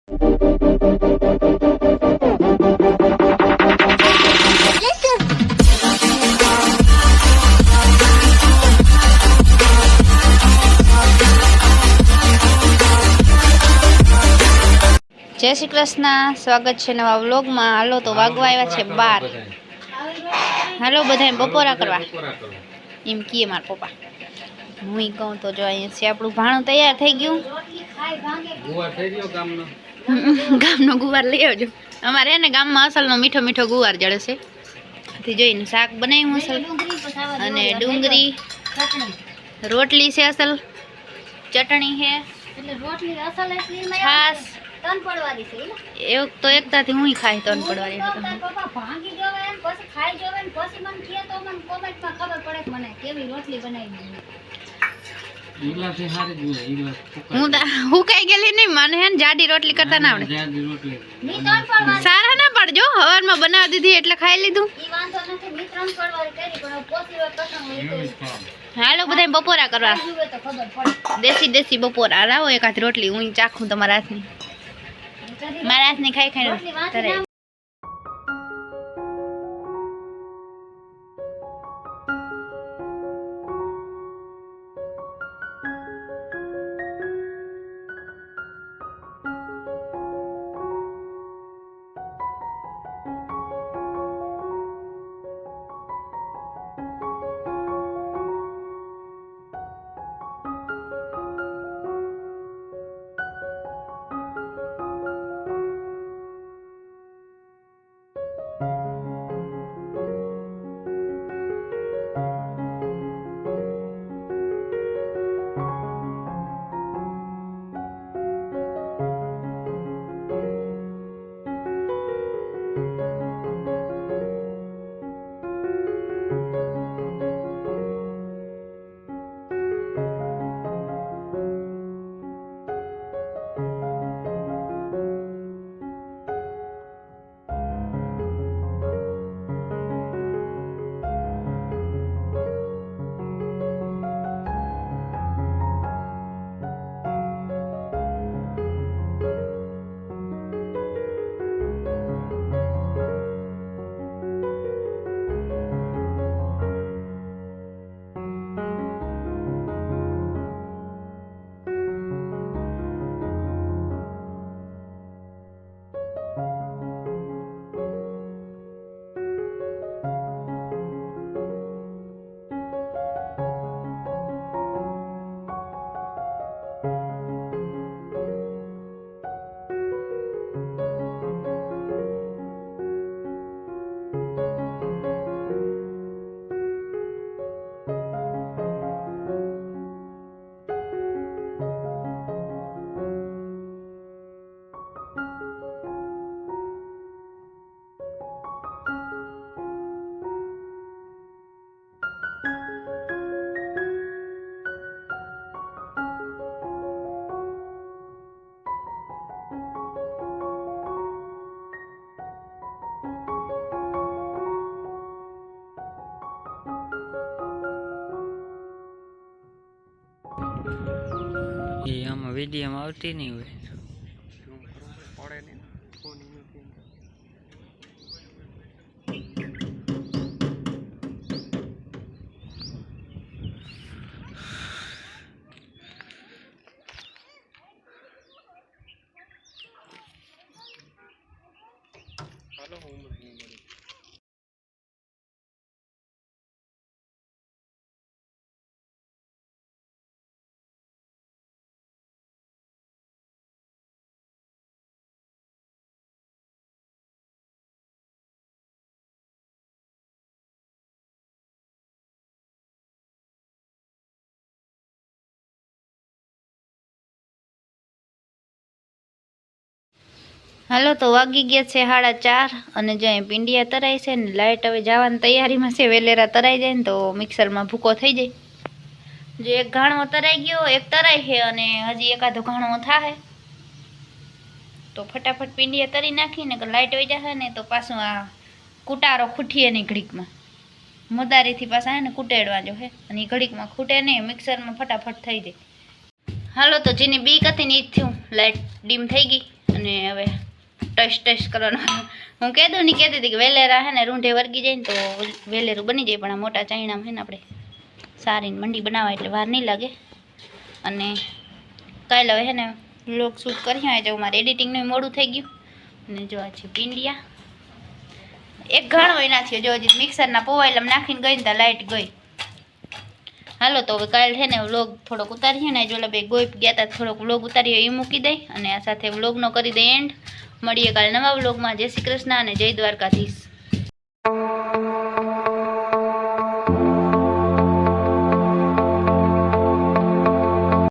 जय श्री कृष्ण। स्वागत है नवा व्लॉग में। हालो तो वागवा आव्या छे 12। हालो बधाय बपोरा करवा एम कीए मार पप्पा। हुई कहूं तो जो अहीं से आपणुं भाणुं तैयार थई गयुं। गुवार થઈ ગયો गामनो गुवार लई आवजो। अमारे ने गाममां असलनो मीठो मीठो गुवार जळे छे। થી જોઈને શાક બનાવ્યું અસલ અને ડુંગળી રોટલી છે અસલ ચટણી છે એટલે રોટલી અસલ એટલી છાસ તન પડવાની છે એક તો એકતાથી હું ખાઈ તન પડવાની છે પપ્પા ભાંગી જોવે ને પછી ખાઈ જોવે ને પછી મને કહે તો મને કોમેન્ટમાં ખબર પડે કે મને કેવી રોટલી બનાવી ઈગલા છે હારી જ ને ઈગલા હું કઈ ગયેલી નહીં મને હે જાડી રોટલી કરતા ના આવડે જાડી રોટલી ની તન પડવાની સારા ના પડજો હવારમાં બનાવી દીધી એટલે ખાઈ લીધું ઈ વાંધો નથી ની ત્રણ પડવાની કરી પણ પોસી વાર પસંદ હોય તો હાલો બધાય બપોરા કરવા દેશી દેશી બપોરા લાવો એક હાથ રોટલી હું ચાખું તમારા હાથની મારા હાથની ખાઈ ખાઈ ये आमा वीडियो में आवती नहीं हुई હાલો તો વાગી ગયા છે 4:30 અને જો અહીં પીંડિયા તરાય છે ને લાઇટ હવે જવાની તૈયારીમાં છે વેલેરા તરાઈ જાય ને તો મિક્સરમાં ભૂકો થઈ જાય જો એક ઘાણો તરાઈ ગયો એક તરાય છે અને હજી એકાદો ઘાણો થાય તો ફટાફટ પીંડિયા તરી નાખીને લાઇટ વઈ જશે ને તો પાછું આ કુટારો ખૂટીએ નહીં ઘડીકમાં મદારીથી પાછા હે ને કૂટેડવા જો હે અને ઘડીકમાં ખૂટે નહીં મિક્સરમાં ફટાફટ થઈ જાય હાલો તો જેની બીક હતી ને ઈ થયું લાઇટ ડીમ થઈ ગઈ અને હવે ટચ કરવાનું. હું કહેતું નહીં કહેતી હતી કે વેલેરા હે ને રૂંઢે વર્ગી જાય ને તો વેલેરું બની જાય, પણ આ મોટા ચાઈણામાં છે ને આપણે સારીને મંડી બનાવવા એટલે વાર નહીં લાગે. અને કાલે હવે છે ને વ્લોગ શૂટ કરી હોય જો મારે એડિટિંગનું મોડું થઈ ગયું. અને જો આ છે પીંડિયા, એક ઘણો એના થયો જો હજી મિક્સરના પોવાયેલામાં નાખીને ગઈ ને ત્યાં લાઇટ ગઈ. હાલો તો હવે કાલે છે ને વ્લોગ થોડોક ઉતારીએ ને, જો બે ગોઈ ગયા હતા થોડોક વ્લોગ ઉતારીએ એ મૂકી દઈ અને આ સાથે વ્લોગનો કરી દઈ એન્ડ. મળીએ કાલે નવા વ્લોગમાં. જય શ્રી કૃષ્ણ અને જય દ્વારકાધીશ.